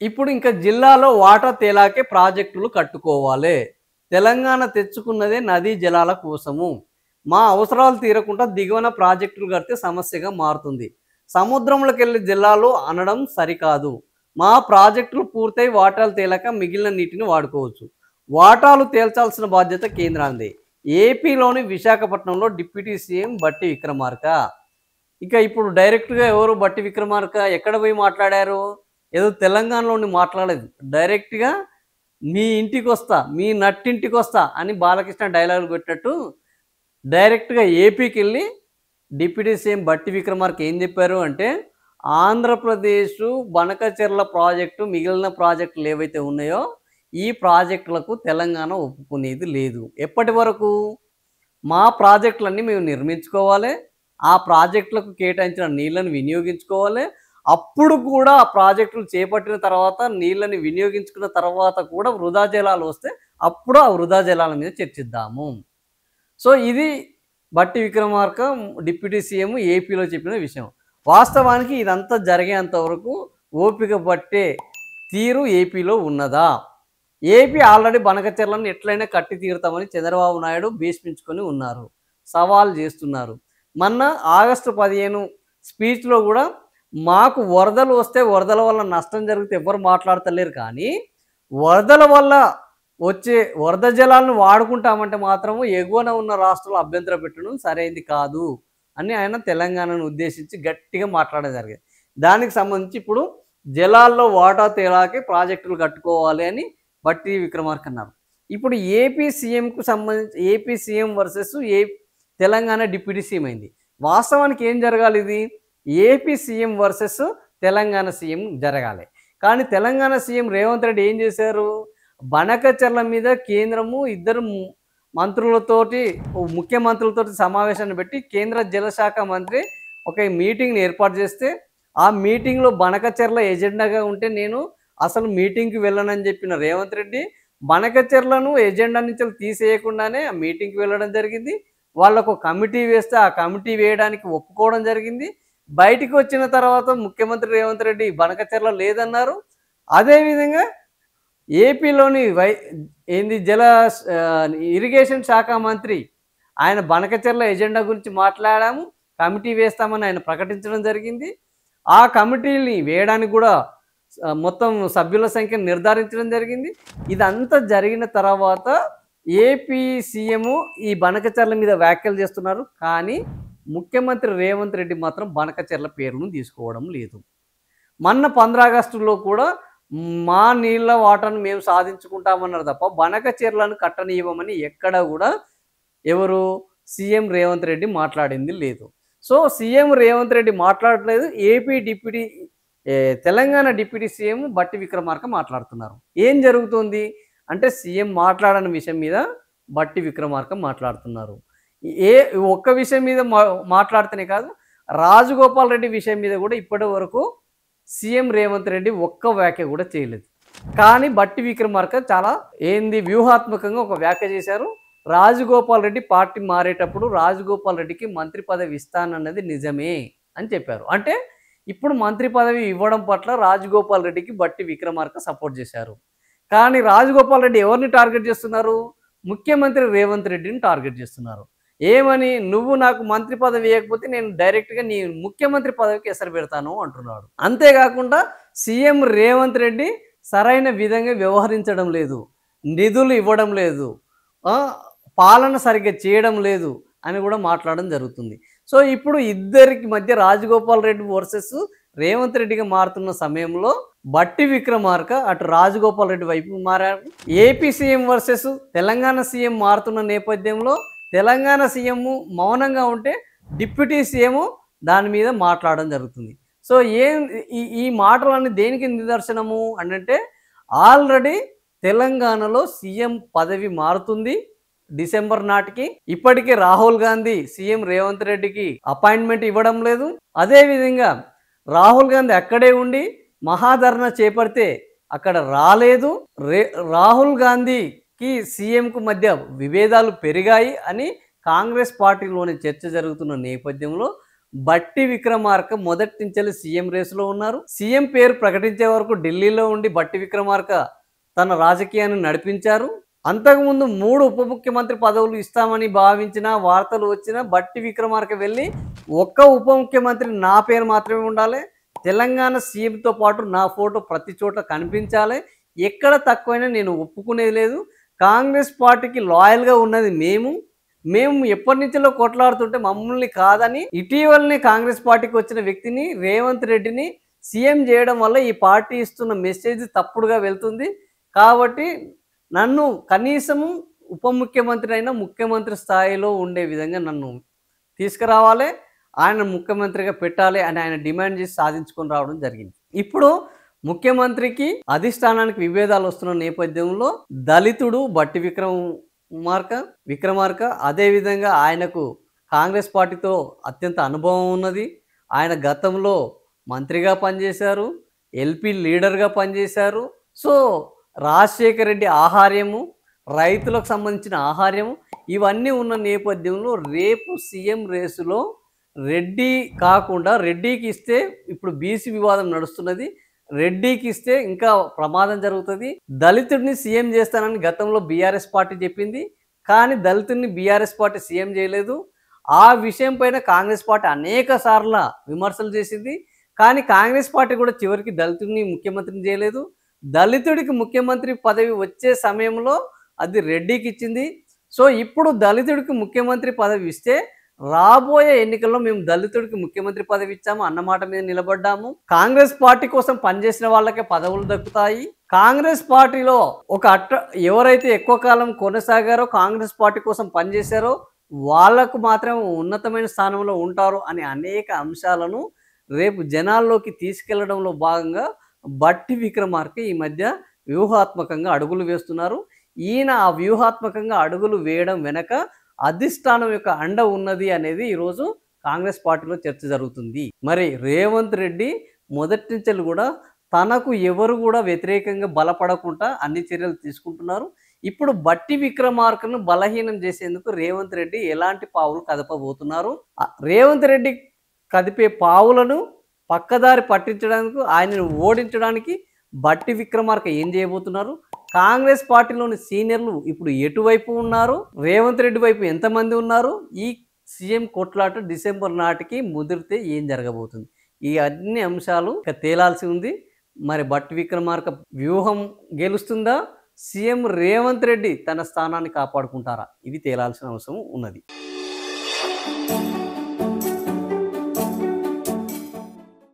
ఇప్పుడు ఇంకా జిల్లాలో వాటా తేలాకే ప్రాజెక్టులు కట్టుకోవాలి. తెలంగాణ తెచ్చుకున్నదే నదీ జలాల కోసము. మా అవసరాలు తీరకుండా దిగువన ప్రాజెక్టులు కడితే సమస్యగా మారుతుంది. సముద్రంలోకెళ్ళి జిల్లాలో అనడం సరికాదు. మా ప్రాజెక్టులు పూర్తయి వాటాలు తేలాక మిగిలిన నీటిని వాడుకోవచ్చు. వాటాలు తేల్చాల్సిన బాధ్యత కేంద్రానిదే. ఏపీలోని విశాఖపట్నంలో డిప్యూటీ సీఎం బట్టి విక్రమార్క. ఇక ఇప్పుడు డైరెక్ట్‌గా ఎవరు బట్టి విక్రమార్క ఎక్కడ పోయి మాట్లాడారు? ఏదో తెలంగాణలో ఉండి మాట్లాడలేదు. డైరెక్ట్‌గా మీ ఇంటికొస్తా, మీ నట్టింటికొస్తా అని బాలకృష్ణ డైలాగులు కొట్టినట్టు డైరెక్ట్‌గా ఏపీకెళ్ళి డిప్యూటీ సీఎం బట్టి విక్రమార్క ఏం చెప్పారు అంటే, ఆంధ్రప్రదేశు బనకచెర్ల ప్రాజెక్టు మిగిలిన ప్రాజెక్టులు ఏవైతే ఉన్నాయో, ఈ ప్రాజెక్టులకు తెలంగాణ ఒప్పుకునేది లేదు. ఎప్పటి వరకు? మా ప్రాజెక్టులన్నీ మేము నిర్మించుకోవాలి. ఆ ప్రాజెక్టులకు కేటాయించిన నీళ్ళని వినియోగించుకోవాలి. అప్పుడు కూడా ఆ ప్రాజెక్టులు చేపట్టిన తర్వాత నీళ్ళని వినియోగించుకున్న తర్వాత కూడా వృధా జలాలు వస్తే అప్పుడు ఆ వృధా జలాల మీద చర్చిద్దాము. సో ఇది బట్టి విక్రమార్క డిప్యూటీ సీఎం ఏపీలో చెప్పిన విషయం. వాస్తవానికి ఇదంతా జరిగేంత వరకు ఓపిక పట్టే తీరు ఏపీలో ఉన్నదా? ఏపీ ఆల్రెడీ బనకచెర్లను ఎట్లయినా కట్టి తీరుతామని చంద్రబాబు నాయుడు భీష్మించుకొని ఉన్నారు. సవాల్ చేస్తున్నారు. మొన్న ఆగస్టు 15 స్పీచ్‌లో కూడా మాకు వరదలు వస్తే వరదల వల్ల నష్టం జరిగితే ఎవ్వరు మాట్లాడతలేరు కానీ, వరదల వల్ల వచ్చే వరద జలాలను వాడుకుంటామంటే మాత్రము ఎగువన ఉన్న రాష్ట్రాలు అభ్యంతరం పెట్టడం సరైంది కాదు అని ఆయన తెలంగాణను ఉద్దేశించి గట్టిగా మాట్లాడడం జరిగింది. దానికి సంబంధించి ఇప్పుడు జలాల్లో వాటా తేలాకి ప్రాజెక్టులు కట్టుకోవాలి అని బట్టి విక్రమార్క అన్నారు. ఇప్పుడు ఏపీ సీఎంకు సంబంధించి AP CM versus Telangana deputy CM అయింది. వాస్తవానికి ఏం జరగాలి ఇది? AP CM versus Telangana CM జరగాలి. కానీ తెలంగాణ సీఎం రేవంత్ రెడ్డి ఏం చేశారు? బనకచెర్ల మీద కేంద్రము ఇద్దరు మంత్రులతోటి ముఖ్యమంత్రులతోటి సమావేశాన్ని పెట్టి కేంద్ర జలశాఖ మంత్రి ఒక మీటింగ్‌ని ఏర్పాటు చేస్తే, ఆ మీటింగ్‌లో బనకచెర్ల ఎజెండాగా ఉంటే నేను అసలు మీటింగ్‌కి వెళ్ళనని చెప్పిన రేవంత్ రెడ్డి బనకచెర్లను ఎజెండా నుంచి తీసేయకుండానే ఆ మీటింగ్‌కి వెళ్ళడం జరిగింది. వాళ్ళకు కమిటీ వేస్తే ఆ కమిటీ వేయడానికి ఒప్పుకోవడం జరిగింది. బయటికి వచ్చిన తర్వాత ముఖ్యమంత్రి రేవంత్ రెడ్డి బనకచెర్ల లేదన్నారు. అదేవిధంగా ఏపీలోని ఇరిగేషన్ శాఖ మంత్రి ఆయన బనకచెర్ల ఎజెండా గురించి మాట్లాడాము. కమిటీ వేస్తామని ఆయన ప్రకటించడం జరిగింది. ఆ కమిటీని వేయడానికి కూడా మొత్తం సభ్యుల సంఖ్యను నిర్ధారించడం జరిగింది. ఇదంతా జరిగిన తర్వాత ఏపీ సీఎం ఈ బనకచెర్ల మీద వ్యాఖ్యలు చేస్తున్నారు. కానీ ముఖ్యమంత్రి రేవంత్ రెడ్డి మాత్రం బనకచెర్ల పేరును తీసుకోవడం లేదు. మొన్న 15 ఆగస్టులో కూడా మా నీళ్ళ వాటాను మేము సాధించుకుంటామన్నారు తప్ప బనకచెర్లను కట్టనివ్వమని ఎక్కడ కూడా ఎవరు సీఎం రేవంత్ రెడ్డి మాట్లాడింది లేదు. సో సీఎం రేవంత్ రెడ్డి మాట్లాడట్లేదు. తెలంగాణ డిప్యూటీ సీఎం బట్టి విక్రమార్క మాట్లాడుతున్నారు. ఏం జరుగుతుంది అంటే సీఎం మాట్లాడని విషయం మీద బట్టి విక్రమార్క మాట్లాడుతున్నారు. ఒక్క విషయం మీద మాట్లాడితేనే కాదు, రాజగోపాల్ రెడ్డి విషయం మీద కూడా ఇప్పటి వరకు సీఎం రేవంత్ రెడ్డి ఒక్క వ్యాఖ్య కూడా చేయలేదు. కానీ బట్టి విక్రమార్క చాలా వ్యూహాత్మకంగా ఒక వ్యాఖ్య చేశారు. రాజగోపాల్ రెడ్డి పార్టీ మారేటప్పుడు రాజగోపాల్ రెడ్డికి మంత్రి పదవి ఇస్తానన్నది నిజమే అని చెప్పారు. అంటే ఇప్పుడు మంత్రి పదవి ఇవ్వడం పట్ల రాజగోపాల్ రెడ్డికి బట్టి విక్రమార్క సపోర్ట్ చేశారు. కానీ రాజగోపాల్ రెడ్డి ఎవరిని టార్గెట్ చేస్తున్నారు? ముఖ్యమంత్రి రేవంత్ రెడ్డిని టార్గెట్ చేస్తున్నారు. ఏమని? నువ్వు నాకు మంత్రి పదవి ఇవ్వకపోతే నేను డైరెక్ట్గా నీ ముఖ్యమంత్రి పదవికి ఎసరు పెడతాను అంటున్నాడు. అంతేకాకుండా సీఎం రేవంత్ రెడ్డి సరైన విధంగా వ్యవహరించడం లేదు, నిధులు ఇవ్వడం లేదు, పాలన సరిగ్గా చేయడం లేదు అని కూడా మాట్లాడడం జరుగుతుంది. సో ఇప్పుడు ఇద్దరికి మధ్య రాజగోపాల్ రెడ్డి వర్సెస్ రేవంత్ రెడ్డిగా మారుతున్న సమయంలో బట్టి విక్రమార్క అటు రాజగోపాల్ రెడ్డి వైపు మారారు. AP CM versus Telangana CM మారుతున్న నేపథ్యంలో తెలంగాణ సీఎం మౌనంగా ఉంటే డిప్యూటీ సీఎం దాని మీద మాట్లాడడం జరుగుతుంది. సో ఈ మాటలన్నీ దేనికి నిదర్శనము అంటే ఆల్రెడీ తెలంగాణలో సీఎం పదవి మారుతుంది డిసెంబర్ నాటికి. ఇప్పటికే రాహుల్ గాంధీ సీఎం రేవంత్ రెడ్డికి అపాయింట్మెంట్ ఇవ్వడం లేదు. అదేవిధంగా రాహుల్ గాంధీ అక్కడే ఉండి మహాధర్నా చేపడితే అక్కడ రాలేదు. రాహుల్ గాంధీకి సీఎంకు మధ్య విభేదాలు పెరిగాయి అని కాంగ్రెస్ పార్టీలోని చర్చ జరుగుతున్న నేపథ్యంలో బట్టి విక్రమార్క మొదటి నుంచి సీఎం రేసులో ఉన్నారు. సీఎం పేరు ప్రకటించే వరకు ఢిల్లీలో ఉండి బట్టి విక్రమార్క తన రాజకీయాన్ని నడిపించారు. అంతకుముందు 3 ఉప ముఖ్యమంత్రి పదవులు ఇస్తామని భావించిన వార్తలు వచ్చిన బట్టి విక్రమార్క వెళ్ళి ఒక్క ఉప ముఖ్యమంత్రి నా పేరు మాత్రమే ఉండాలి, తెలంగాణ సీఎంతో పాటు నా ఫోటో ప్రతి చోట కనిపించాలి, ఎక్కడ తక్కువైనా నేను ఒప్పుకునేది లేదు, కాంగ్రెస్ పార్టీకి లాయల్గా ఉన్నది మేము ఎప్పటి నుంచో కొట్లాడుతుంటే మమ్మల్ని కాదని ఇటీవలనే కాంగ్రెస్ పార్టీకి వచ్చిన వ్యక్తిని రేవంత్ రెడ్డిని సీఎం చేయడం వల్ల ఈ పార్టీ ఇస్తున్న మెసేజ్ తప్పుడుగా వెళ్తుంది. కాబట్టి నన్ను కనీసము ఉప ముఖ్యమంత్రి అయినా ముఖ్యమంత్రి స్థాయిలో ఉండే విధంగా నన్ను తీసుకురావాలి, ఆయన ముఖ్యమంత్రిగా పెట్టాలి అని ఆయన డిమాండ్ చేసి సాధించుకొని రావడం జరిగింది. ఇప్పుడు ముఖ్యమంత్రికి అధిష్టానానికి విభేదాలు వస్తున్న నేపథ్యంలో దళితుడు బట్టి విక్రమార్క అదేవిధంగా ఆయనకు కాంగ్రెస్ పార్టీతో అత్యంత అనుభవం ఉన్నది. ఆయన గతంలో మంత్రిగా పనిచేశారు, ఎల్పీ లీడర్గా పనిచేశారు. సో రాజశేఖర రెడ్డి ఆహార్యము, రైతులకు సంబంధించిన ఆహార్యము ఇవన్నీ ఉన్న నేపథ్యంలో రేపు సీఎం రేసులో రెడ్డి కాకుండా రెడ్డికి ఇస్తే ఇప్పుడు బీసీ వివాదం నడుస్తున్నది, రెడ్డికి ఇస్తే ఇంకా ప్రమాదం జరుగుతుంది. దళితుడిని సీఎం చేస్తానని గతంలో బీఆర్ఎస్ పార్టీ చెప్పింది, కానీ దళితుడిని బీఆర్ఎస్ పార్టీ సీఎం చేయలేదు. ఆ విషయం పైన కాంగ్రెస్ పార్టీ అనేక సార్లు విమర్శలు చేసింది, కానీ కాంగ్రెస్ పార్టీ కూడా చివరికి దళితుడిని ముఖ్యమంత్రిని చేయలేదు. దళితుడికి ముఖ్యమంత్రి పదవి వచ్చే సమయంలో అది రెడ్డికి ఇచ్చింది. సో ఇప్పుడు దళితుడికి ముఖ్యమంత్రి పదవి ఇస్తే రాబోయే ఎన్నికల్లో మేము దళితుడికి ముఖ్యమంత్రి పదవి ఇచ్చాము అన్నమాట మీద నిలబడ్డాము. కాంగ్రెస్ పార్టీ కోసం పనిచేసిన వాళ్ళకే పదవులు దక్కుతాయి. కాంగ్రెస్ పార్టీలో ఎవరైతే ఎక్కువ కాలం కొనసాగారో, కాంగ్రెస్ పార్టీ కోసం పనిచేశారో వాళ్లకు మాత్రం ఉన్నతమైన స్థానంలో ఉంటారు అనే అనేక అంశాలను రేపు జనాల్లోకి తీసుకెళ్లడంలో భాగంగా బట్టి విక్రమార్క ఈ మధ్య వ్యూహాత్మకంగా అడుగులు వేస్తున్నారు. ఈయన ఆ వ్యూహాత్మకంగా అడుగులు వేయడం వెనక అధిష్టానం యొక్క అండ ఉన్నది అనేది ఈరోజు కాంగ్రెస్ పార్టీలో చర్చ జరుగుతుంది. మరి రేవంత్ రెడ్డి మొదటి నుంచి కూడా తనకు ఎవరు కూడా వ్యతిరేకంగా బలపడకుండా అన్ని చర్యలు తీసుకుంటున్నారు. ఇప్పుడు బట్టి విక్రమార్కను బలహీనం చేసేందుకు రేవంత్ రెడ్డి ఎలాంటి పావులు కదపబోతున్నారు, రేవంత్ రెడ్డి కదిపే పావులను పక్కదారి పట్టించడానికి, ఆయనను ఓడించడానికి బట్టి విక్రమార్క ఏం చేయబోతున్నారు, కాంగ్రెస్ పార్టీలోని సీనియర్లు ఇప్పుడు ఎటువైపు ఉన్నారు, రేవంత్ రెడ్డి వైపు ఎంతమంది ఉన్నారు, ఈ సీఎం కొట్లాట డిసెంబర్ నాటికి ముదిరితే ఏం జరగబోతుంది, ఈ అన్ని అంశాలు తేలాల్సి ఉంది. మరి బట్టి విక్రమార్క వ్యూహం గెలుస్తుందా, సీఎం రేవంత్ రెడ్డి తన స్థానాన్ని కాపాడుకుంటారా, ఇది తేలాల్సిన అవసరం ఉన్నది.